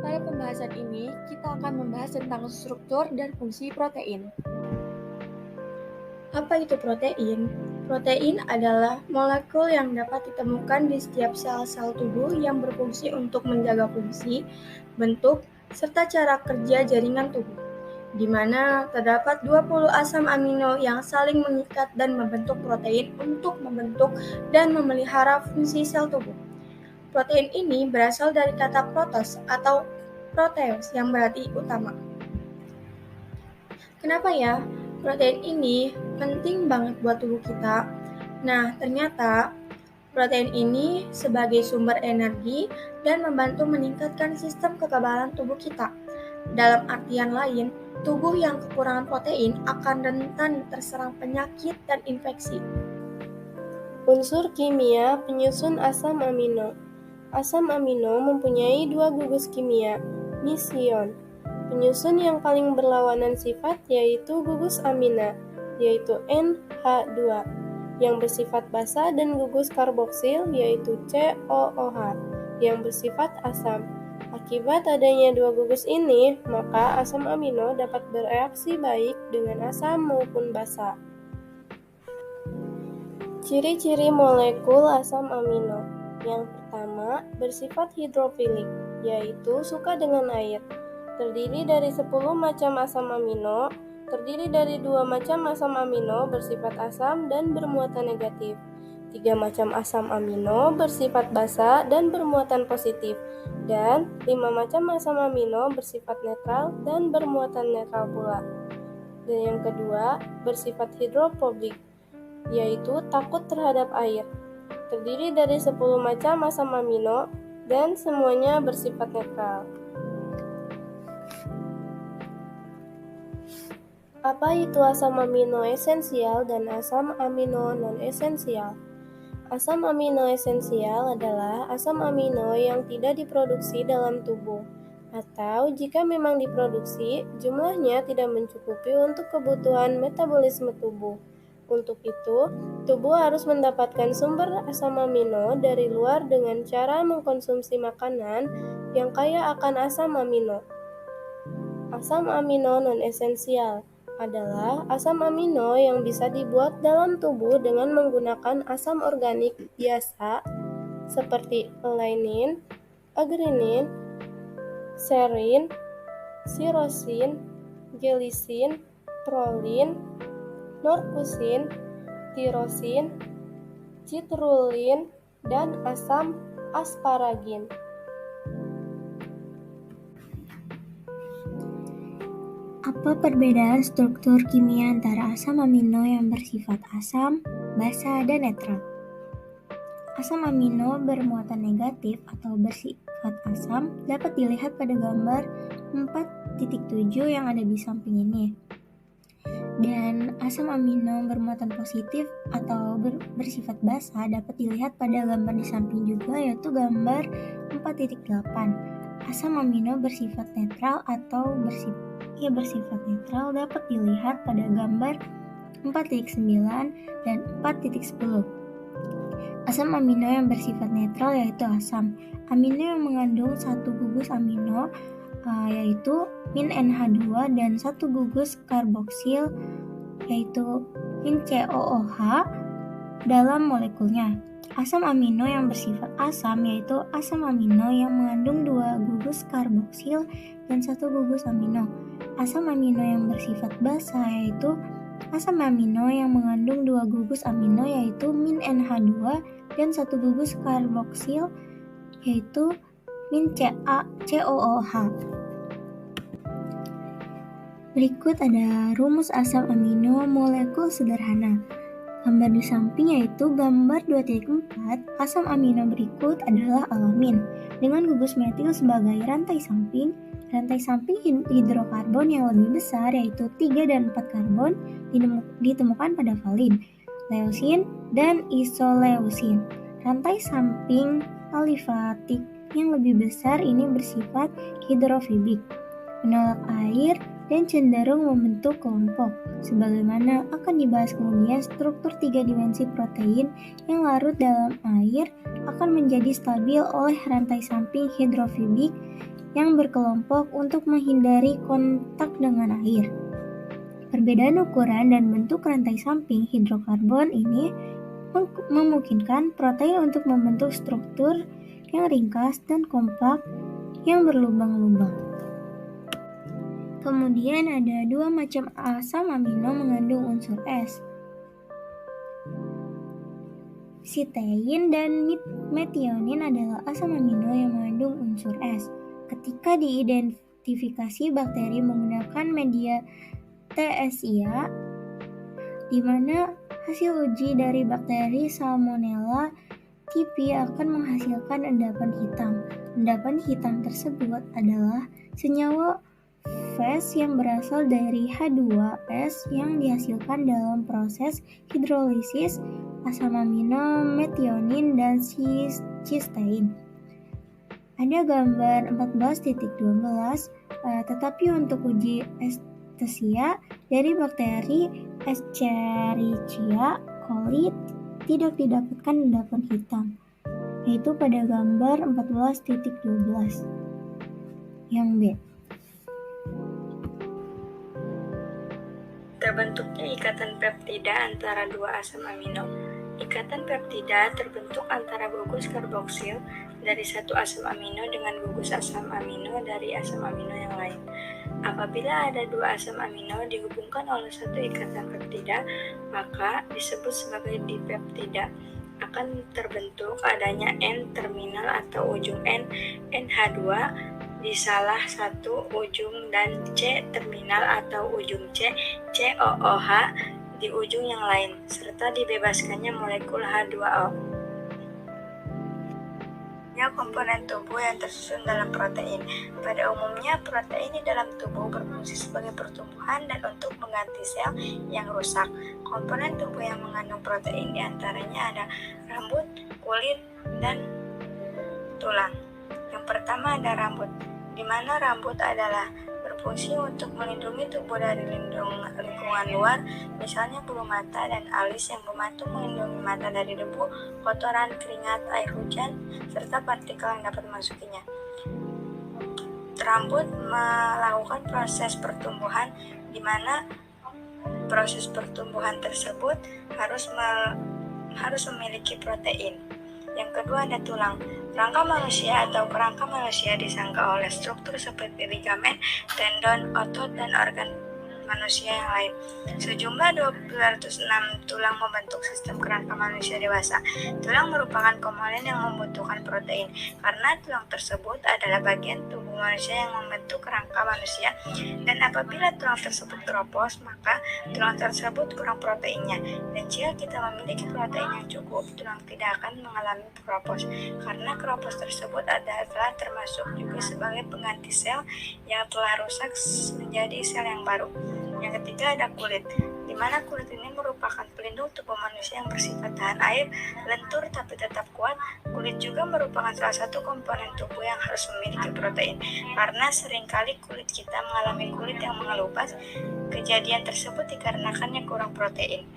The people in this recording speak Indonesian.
Pada pembahasan ini, kita akan membahas tentang struktur dan fungsi protein. Apa itu protein? Protein adalah molekul yang dapat ditemukan di setiap sel-sel tubuh yang berfungsi untuk menjaga fungsi, bentuk, serta cara kerja jaringan tubuh, di mana terdapat 20 asam amino yang saling mengikat dan membentuk protein untuk membentuk dan memelihara fungsi sel tubuh. Protein ini berasal dari kata protos atau proteus yang berarti utama. Kenapa ya? Protein ini penting banget buat tubuh kita. Nah, ternyata protein ini sebagai sumber energi dan membantu meningkatkan sistem kekebalan tubuh kita. Dalam artian lain, tubuh yang kekurangan protein akan rentan terserang penyakit dan infeksi. Unsur kimia penyusun asam amino. Asam amino mempunyai dua gugus kimia, mision. Penyusun yang paling berlawanan sifat yaitu gugus amina, yaitu NH2, yang bersifat basa, dan gugus karboksil yaitu COOH, yang bersifat asam. Akibat adanya dua gugus ini, maka asam amino dapat bereaksi baik dengan asam maupun basa. Ciri-ciri molekul asam amino. Yang pertama, bersifat hidrofilik, yaitu suka dengan air. Terdiri dari 10 macam asam amino, terdiri dari 2 macam asam amino bersifat asam dan bermuatan negatif, 3 macam asam amino bersifat basa dan bermuatan positif, dan 5 macam asam amino bersifat netral dan bermuatan netral pula. Dan yang kedua, bersifat hidrofobik, yaitu takut terhadap air. Terdiri dari 10 macam asam amino dan semuanya bersifat netral. Apa itu asam amino esensial dan asam amino non-esensial? Asam amino esensial adalah asam amino yang tidak diproduksi dalam tubuh, atau jika memang diproduksi, jumlahnya tidak mencukupi untuk kebutuhan metabolisme tubuh. Untuk itu, tubuh harus mendapatkan sumber asam amino dari luar dengan cara mengkonsumsi makanan yang kaya akan asam amino. Asam amino non-esensial adalah asam amino yang bisa dibuat dalam tubuh dengan menggunakan asam organik biasa seperti alanine, arginin, serin, sirosin, gelisin, prolin, norkusin, tirosin, citrulin, dan asam asparagin. Apa perbedaan struktur kimia antara asam amino yang bersifat asam, basa, dan netral? Asam amino bermuatan negatif atau bersifat asam dapat dilihat pada gambar 4.7 yang ada di samping ini. Dan asam amino bermuatan positif atau bersifat basa dapat dilihat pada gambar di samping juga, yaitu gambar 4.8. Asam amino bersifat netral atau bersifat netral dapat dilihat pada gambar 4.9 dan 4.10. Asam amino yang bersifat netral yaitu asam amino yang mengandung satu gugus amino yaitu min NH2 dan satu gugus karboksil yaitu min COOH dalam molekulnya. Asam amino yang bersifat asam yaitu asam amino yang mengandung dua gugus karboksil dan satu gugus amino. Asam amino yang bersifat basa yaitu asam amino yang mengandung dua gugus amino yaitu min NH2 dan satu gugus karboksil yaitu min COOH. Berikut ada rumus asam amino molekul sederhana. Gambar di samping yaitu gambar 2.4, asam amino berikut adalah alamin dengan gugus metil sebagai rantai samping hidrokarbon yang lebih besar yaitu 3 dan 4 karbon ditemukan pada valin, leusin, dan isoleusin. Rantai samping alifatik yang lebih besar ini bersifat hidrofobik, menolak air dan cenderung membentuk kelompok. Sebagaimana akan dibahas kemudian, struktur 3 dimensi protein yang larut dalam air akan menjadi stabil oleh rantai samping hidrofobik yang berkelompok untuk menghindari kontak dengan air. Perbedaan ukuran dan bentuk rantai samping hidrokarbon ini memungkinkan protein untuk membentuk struktur yang ringkas dan kompak yang berlubang-lubang. Kemudian ada 2 macam asam amino mengandung unsur S, sitein dan metionin adalah asam amino yang mengandung unsur S. Ketika diidentifikasi bakteri menggunakan media TSIA, di mana hasil uji dari bakteri Salmonella typhi akan menghasilkan endapan hitam. Endapan hitam tersebut adalah senyawa Fas yang berasal dari H2S yang dihasilkan dalam proses hidrolisis asam amino, metionin, dan cystein. Ada gambar 14.12, tetapi untuk uji Escherichia dari bakteri Escherichia coli tidak didapatkan endapan hitam, yaitu pada gambar 14.12 yang B. Terbentuknya ikatan peptida antara dua asam amino. Ikatan peptida terbentuk antara gugus karboksil dari satu asam amino dengan gugus asam amino dari asam amino yang lain. Apabila ada dua asam amino dihubungkan oleh satu ikatan peptida, maka disebut sebagai dipeptida. Akan terbentuk adanya N-terminal atau ujung NH2 di salah satu ujung dan C-terminal atau ujung COOH di ujung yang lain, serta dibebaskannya molekul H2O. Komponen tubuh yang tersusun dalam protein. Pada umumnya, protein di dalam tubuh berfungsi sebagai pertumbuhan dan untuk mengganti sel yang rusak. Komponen tubuh yang mengandung protein diantaranya ada rambut, kulit, dan tulang. Yang pertama ada rambut, di mana rambut adalah berfungsi untuk melindungi tubuh dari lingkungan luar, misalnya bulu mata dan alis yang membantu melindungi mata dari debu, kotoran, keringat, air hujan, serta partikel yang dapat memasukinya. Rambut melakukan proses pertumbuhan, di mana proses pertumbuhan tersebut harus memiliki protein. Yang kedua ada tulang. Rangka manusia atau kerangka manusia disangka oleh struktur seperti ligamen, tendon, otot, dan organ manusia yang lain. Sejumlah 206 tulang membentuk sistem kerangka manusia dewasa. Tulang merupakan komponen yang membutuhkan protein, karena tulang tersebut adalah bagian tubuh manusia yang membentuk kerangka manusia. Dan apabila tulang tersebut keropos, maka tulang tersebut kurang proteinnya. Dan jika kita memiliki protein yang cukup, tulang tidak akan mengalami keropos, karena keropos tersebut adalah termasuk juga sebagai pengganti sel yang telah rusak menjadi sel yang baru. Yang ketiga ada kulit, di mana kulit ini merupakan pelindung tubuh manusia yang bersifat tahan air, lentur tapi tetap kuat. Kulit juga merupakan salah satu komponen tubuh yang harus memiliki protein, karena seringkali kulit kita mengalami kulit yang mengelupas. Kejadian tersebut dikarenakannya kurang protein.